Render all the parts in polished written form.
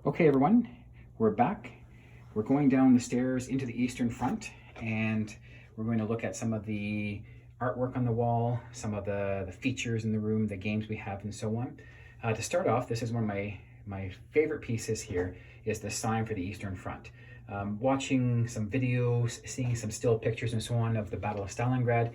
Okay, everyone, we're back. We're going down the stairs into the Eastern Front, and we're going to look at some of the artwork on the wall, some of the features in the room, the games we have, and so on. To start off, this is one of my favorite pieces here, is the sign for the Eastern Front. Watching some videos, seeing some still pictures and so on of the Battle of Stalingrad,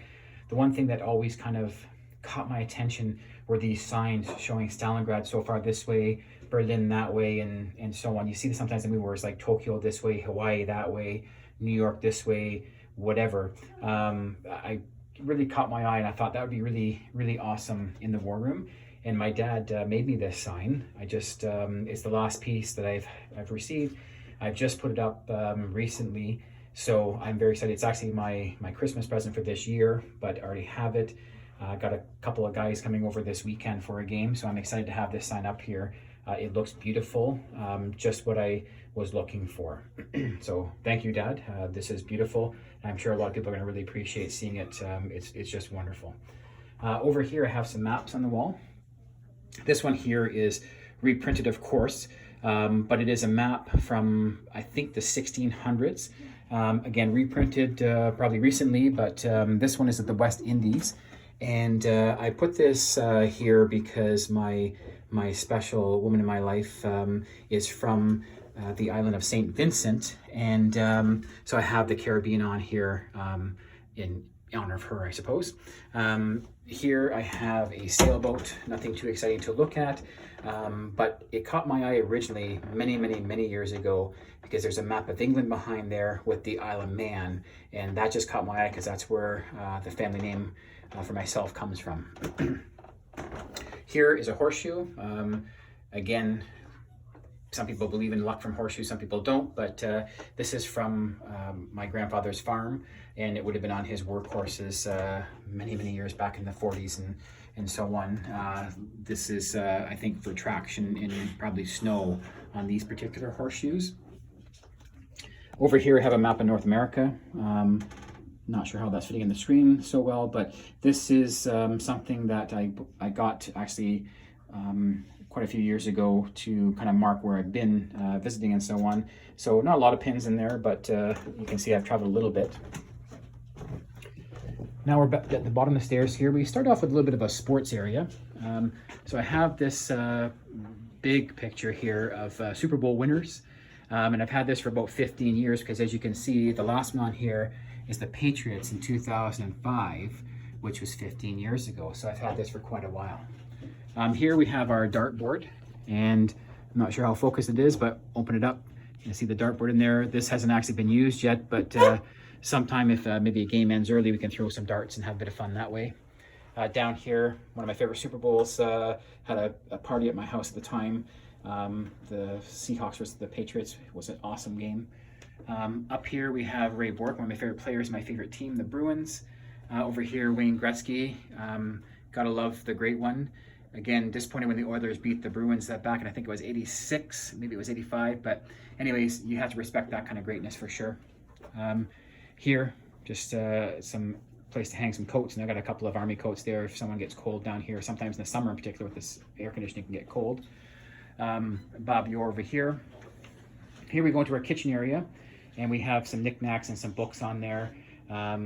the one thing that always kind of caught my attention were these signs showing Stalingrad so far this way, Berlin that way, and so on. You see this sometimes in movies like Tokyo this way, Hawaii that way, New York this way, whatever. I really caught my eye, and I thought that would be really awesome in the war room. And my dad made me this sign. I just it's the last piece that I've received. I've just put it up recently, so I'm very excited. It's actually my Christmas present for this year, but I already have it. Got a couple of guys coming over this weekend for a game, so I'm excited to have this sign up here. It looks beautiful, just what I was looking for. So thank you, Dad. This is beautiful. I'm sure a lot of people are going to really appreciate seeing it. It's just wonderful. Over here, I have some maps on the wall. This one here is reprinted, of course, but it is a map from, I think, the 1600s. Again, reprinted probably recently, but this one is at the West Indies. And I put this here because my special woman in my life is from the island of St. Vincent, and so I have the Caribbean on here in honor of her, I suppose. Here I have a sailboat, nothing too exciting to look at, but it caught my eye originally many years ago because there's a map of England behind there with the Isle of Man, and that just caught my eye because that's where the family name for myself comes from. Here is a horseshoe. Again, some people believe in luck from horseshoes, some people don't, but this is from my grandfather's farm, and it would have been on his work horses many years back in the 40s and so on. This is, I think, for traction in probably snow on these particular horseshoes. Over here I have a map of North America. Not sure how that's fitting in the screen so well, but this is something that I got actually quite a few years ago to kind of mark where I've been visiting and so on. So not a lot of pins in there, but you can see I've traveled a little bit. Now we're back at the bottom of the stairs here. We start off with a little bit of a sports area. So I have this big picture here of Super Bowl winners. And I've had this for about 15 years because, as you can see, the last one on here is the Patriots in 2005, which was 15 years ago. So I've had this for quite a while. Here we have our dartboard, and I'm not sure how focused it is, but open it up. You can see the dartboard in there. This hasn't actually been used yet, but sometime if maybe a game ends early, we can throw some darts and have a bit of fun that way. Down here, one of my favorite Super Bowls, had a party at my house at the time. The Seahawks versus the Patriots was an awesome game. Up here we have Ray Bourque, one of my favorite players, my favorite team, the Bruins. Over here, Wayne Gretzky. Gotta love the great one. Again, disappointed when the Oilers beat the Bruins that back, and I think it was 86, maybe it was 85, but anyways, you have to respect that kind of greatness for sure. Here, just some place to hang some coats, and I got a couple of army coats there if someone gets cold down here. Sometimes in the summer in particular with this air conditioning can get cold. Bob Orr over here. Here we go into our kitchen area, and we have some knickknacks and some books on there. A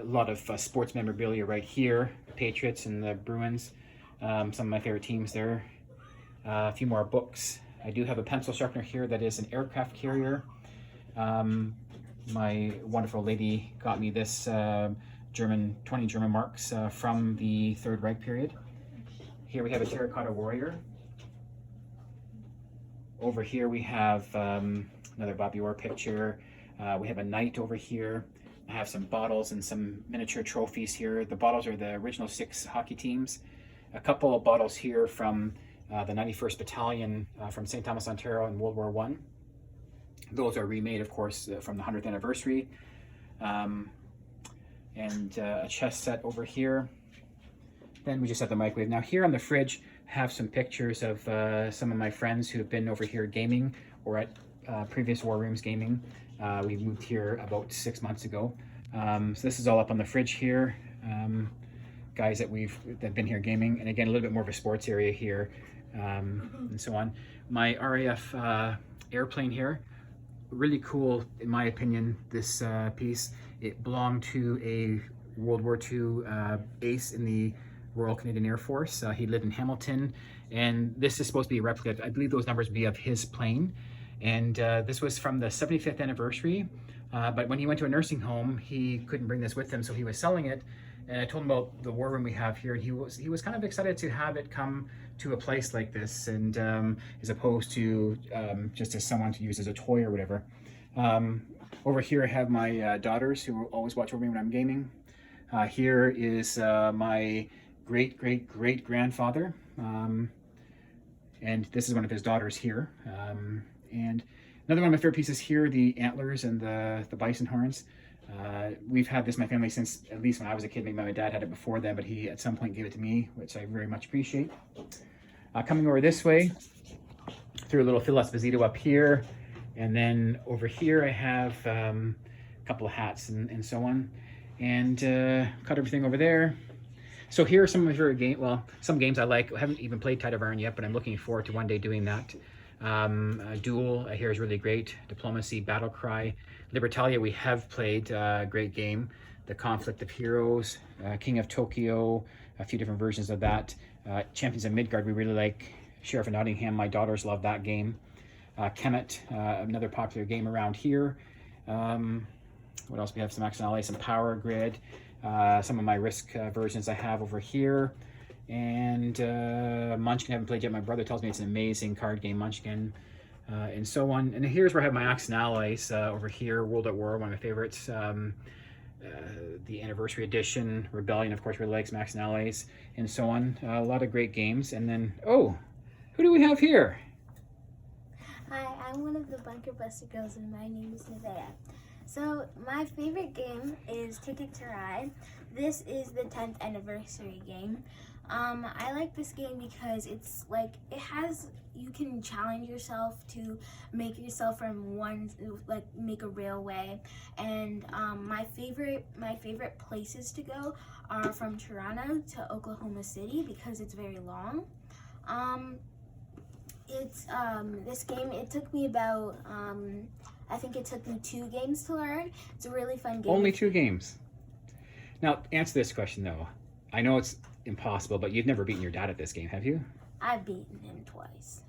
lot of sports memorabilia right here, the Patriots and the Bruins. Some of my favorite teams there. A few more books. I do have a pencil sharpener here that is an aircraft carrier. My wonderful lady got me this 20 German marks from the Third Reich period. Here we have a terracotta warrior. Over here we have another Bobby Orr picture. We have a knight over here. I have some bottles and some miniature trophies here. The bottles are the original 6 hockey teams. A couple of bottles here from the 91st Battalion from St. Thomas, Ontario in World War I. Those are remade, of course, from the 100th anniversary. And a chess set over here. Then we just have the microwave. Now here on the fridge, I have some pictures of some of my friends who have been over here gaming or at previous war rooms gaming. We moved here about 6 months ago. So this is all up on the fridge here. Guys that have been here gaming, and again a little bit more of a sports area here. and so on. My RAF airplane here, really cool in my opinion, this piece. It belonged to a World War II ace in the Royal Canadian Air Force. He lived in Hamilton, and this is supposed to be a replica. I believe those numbers would be of his plane. And this was from the 75th anniversary. But when he went to a nursing home, he couldn't bring this with him, so he was selling it. And I told him about the war room we have here, and he was kind of excited to have it come to a place like this, and as opposed to just as someone to use as a toy or whatever. Over here I have my daughters who always watch over me when I'm gaming. Here is my great grandfather, and this is one of his daughters here. And another one of my favorite pieces here, the antlers and the bison horns. We've had this in my family since at least when I was a kid. Maybe my dad had it before then, but he at some point gave it to me, which I very much appreciate. Coming over this way, through a little Phil Esposito up here, and then over here I have a couple of hats and so on, and cut everything over there. So here are some of my favorite games. Well, some games I like. I haven't even played Tide of Iron yet, but I'm looking forward to one day doing that. Duel, I hear, is really great. Diplomacy, Battle Cry. Libertalia, we have played, great game. The Conflict of Heroes, King of Tokyo, a few different versions of that. Champions of Midgard, we really like. Sheriff of Nottingham, my daughters love that game. Kemet, another popular game around here. What else? We have some Action Allies, some Power Grid, some of my Risk versions I have over here. And Munchkin, I haven't played yet. My brother tells me it's an amazing card game, Munchkin, and so on. And here's where I have my Action Allies over here. World at War, one of my favorites. The Anniversary Edition, Rebellion, of course, really likes Action Allies, and so on. A lot of great games. And then, oh, who do we have here? Hi, I'm one of the Bunker Buster girls, and my name is Nevaeh. So my favorite game is Ticket to Ride. This is the 10th anniversary game. I like this game because it's like, you can challenge yourself to make yourself from one, like make a railway. And my favorite places to go are from Toronto to Oklahoma City because it's very long. This game, it took me about, I think it took me 2 games to learn. It's a really fun game. Only 2 games. Now, answer this question though. I know it's impossible, but you've never beaten your dad at this game, have you? I've beaten him twice.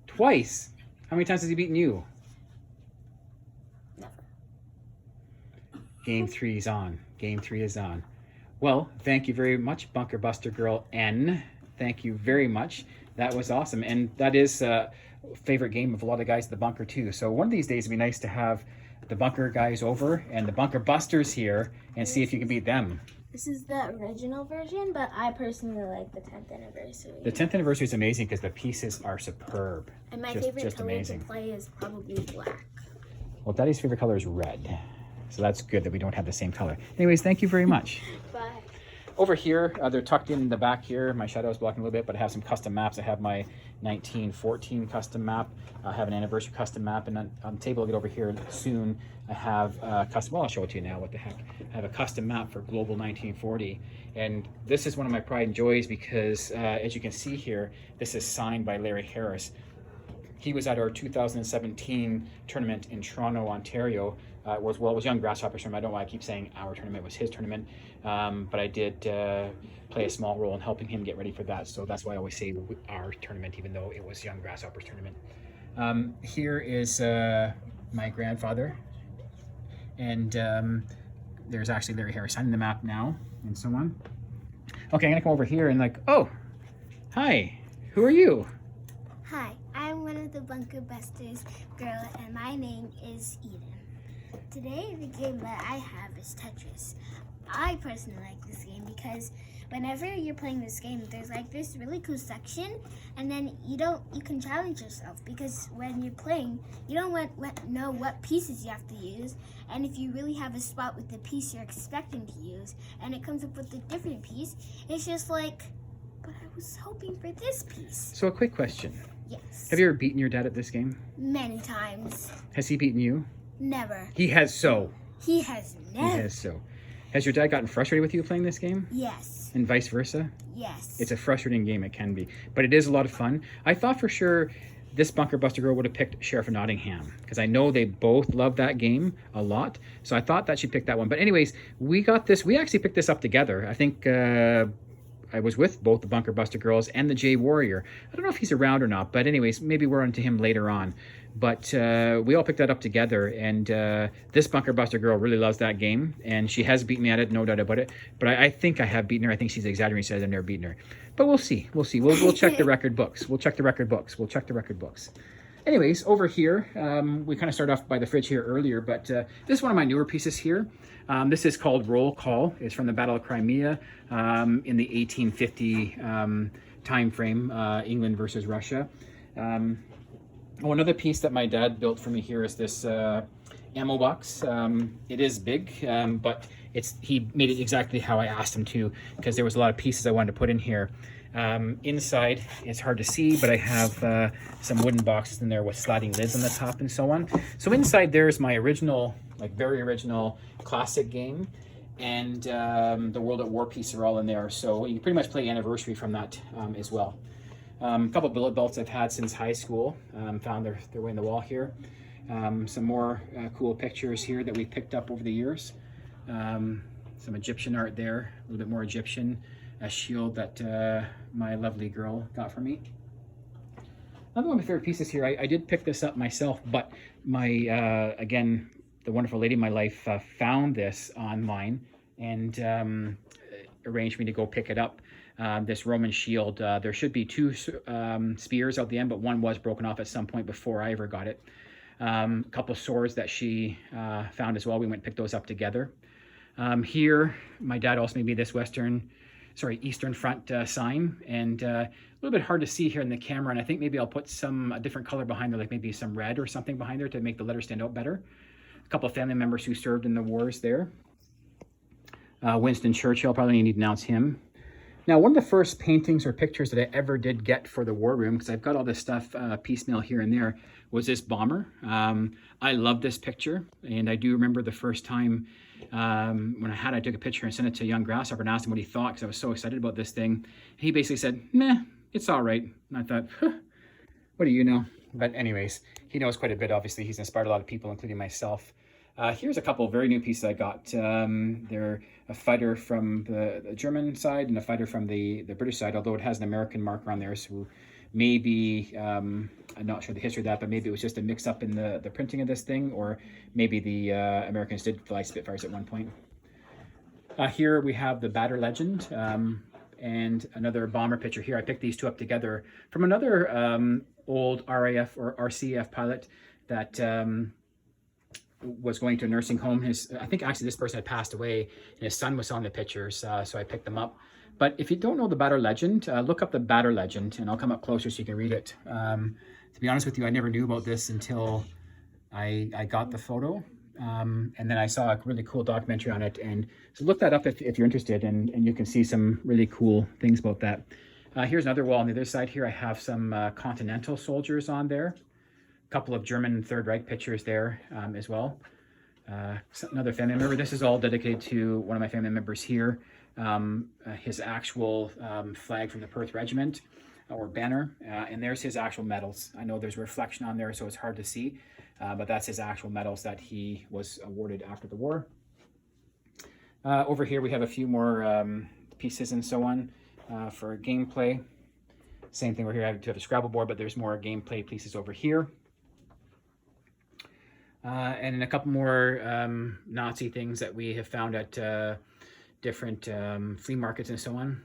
Twice? How many times has he beaten you? Never. Game 3 is on. Game 3 is on. Well, thank you very much, Bunker Buster Girl N. Thank you very much. That was awesome. And that is a favorite game of a lot of guys at the bunker too. So one of these days it'd be nice to have the bunker guys over and the Bunker Busters here and see if you can beat them. This is the original version, but I personally like the 10th anniversary. The 10th anniversary is amazing because the pieces are superb. And my favorite color to play is probably black. Well, Daddy's favorite color is red. So that's good that we don't have the same color. Anyways, thank you very much. Bye. Over here, they're tucked in the back here. My shadow is blocking a little bit, but I have some custom maps. I have my 1914 custom map. I have an anniversary custom map, and on the table I'll get over here soon. I have a custom, well, I'll show it to you now, what the heck. I have a custom map for Global 1940, and this is one of my pride and joys because, as you can see here, this is signed by Larry Harris. He was at our 2017 tournament in Toronto, Ontario. It was Young Grasshoppers tournament. I don't know why I keep saying our tournament. It was his tournament. But I did play a small role in helping him get ready for that. So that's why I always say our tournament, even though it was Young Grasshoppers tournament. Here is my grandfather. And there's actually Larry Harris signing the map now and so on. Okay, I'm gonna come over here and like, oh, hi, who are you? Hi, I'm one of the Bunker Busters girl, and my name is Eden. Today, the game that I have is Tetris. I personally like this game because whenever you're playing this game, there's like this really cool section, and then you can challenge yourself because when you're playing, you don't know what pieces you have to use, and if you really have a spot with the piece you're expecting to use, and it comes up with a different piece, it's just like, but I was hoping for this piece. So a quick question. Yes. Have you ever beaten your dad at this game? Many times. Has he beaten you? Never. He has so. He has never. He has so. Has your dad gotten frustrated with you playing this game? Yes. And vice versa? Yes. It's a frustrating game, it can be. But it is a lot of fun. I thought for sure this Bunker Buster girl would have picked Sheriff of Nottingham, because I know they both love that game a lot. So I thought that she picked that one. But anyways, we got this. We actually picked this up together. I think I was with both the Bunker Buster girls and the Jay Warrior. I don't know if he's around or not, but anyways, maybe we're on to him later on. But we all picked that up together, and this Bunker Buster girl really loves that game, and she has beaten me at it, no doubt about it. But I think I have beaten her. I think she's exaggerating, says I've never beaten her. But we'll see. We'll see. We'll check the record books. We'll check the record books. We'll check the record books. Anyways, over here, we kind of started off by the fridge here earlier, but this is one of my newer pieces here. This is called Roll Call. It's from the Battle of Crimea in the 1850 time frame, England versus Russia. Oh, another piece that my dad built for me here is this ammo box. It is big, but he made it exactly how I asked him to, because there was a lot of pieces I wanted to put in here. Inside, it's hard to see, but I have some wooden boxes in there with sliding lids on the top and so on. So inside there's my original, like very original classic game, and the World at War piece are all in there. So you can pretty much play Anniversary from that as well. A couple bullet belts I've had since high school, found their way in the wall here. Some more cool pictures here that we picked up over the years. Some Egyptian art there, a little bit more Egyptian. A shield that my lovely girl got for me. Another one of my favorite pieces here, I did pick this up myself, but my, again, the wonderful lady in my life found this online and arranged me to go pick it up. This Roman shield, there should be two spears out the end, but one was broken off at some point before I ever got it. A couple swords that she found as well. We went and picked those up together. Here, my dad also made me this Eastern Front sign, and a little bit hard to see here in the camera, and I think maybe I'll put a different color behind there, like maybe some red or something behind there to make the letters stand out better. A couple of family members who served in the wars there. Winston Churchill, probably need to announce him. Now, one of the first paintings or pictures that I ever did get for the war room, because I've got all this stuff piecemeal here and there, was this bomber. I love this picture, and I do remember the first time when I took a picture and sent it to a young grasshopper and asked him what he thought, because I was so excited about this thing. He basically said, "Meh, it's all right." And I thought, huh, what do you know? But anyways, he knows quite a bit. Obviously, he's inspired a lot of people, including myself. Here's a couple of very new pieces I got. They're a fighter from the German side and a fighter from the British side, although it has an American marker on there, so maybe, I'm not sure the history of that, but maybe it was just a mix-up in the printing of this thing, or maybe the Americans did fly Spitfires at one point. Here we have the Batter Legend, and another bomber picture here. I picked these two up together from another old RAF or RCF pilot that was going to a nursing home. I think actually this person had passed away, and his son was on the pictures, so I picked them up. But if you don't know the Batter Legend, look up the Batter Legend, and I'll come up closer so you can read it. To be honest with you, I never knew about this until I got the photo, and then I saw a really cool documentary on it. And so look that up if you're interested, and you can see some really cool things about that. Here's another wall on the other side here. I have some Continental soldiers on there. A couple of German Third Reich pictures there as well. Another family member. This is all dedicated to one of my family members here. His actual flag from the Perth Regiment or banner, and there's his actual medals. I know there's reflection on there, so it's hard to see, but that's his actual medals that he was awarded after the war. Over here we have a few more pieces and so on for gameplay. Same thing over here. I have a Scrabble board, but there's more gameplay pieces over here. And a couple more Nazi things that we have found at different flea markets and so on.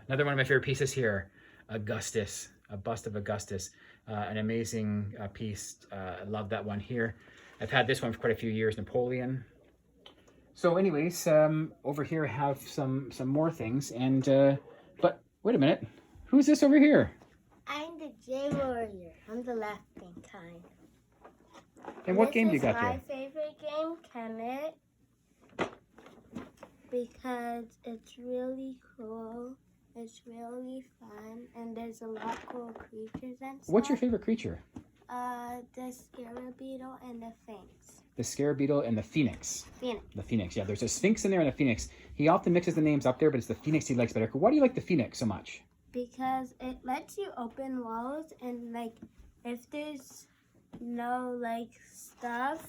Another one of my favorite pieces here, Augustus, a bust of Augustus, an amazing piece. I love that one here. I've had this one for quite a few years, Napoleon. So anyways, over here I have some more things, and but wait a minute, who's this over here? I'm the Jay Warrior. I'm the laughing kind. And what game do you got there? My favorite game, Kemet, because it's really cool, it's really fun, and there's a lot of cool creatures and stuff. What's your favorite creature? The scarab beetle and the Sphinx. the scare beetle, and the phoenix. Phoenix. The phoenix, yeah. There's a sphinx in there and a phoenix. He often mixes the names up there, but it's the phoenix he likes better. Why do you like the phoenix so much? Because it lets you open walls, and like if there's no like stuff,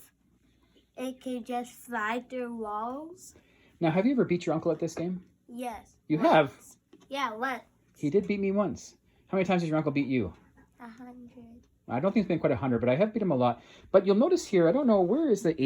it can just fly through walls. Now, have you ever beat your uncle at this game? Yes. You have? Yeah, once. He did beat me once. How many times has your uncle beat you? 100. I don't think it's been quite 100, but I have beat him a lot. But you'll notice here, I don't know, where is the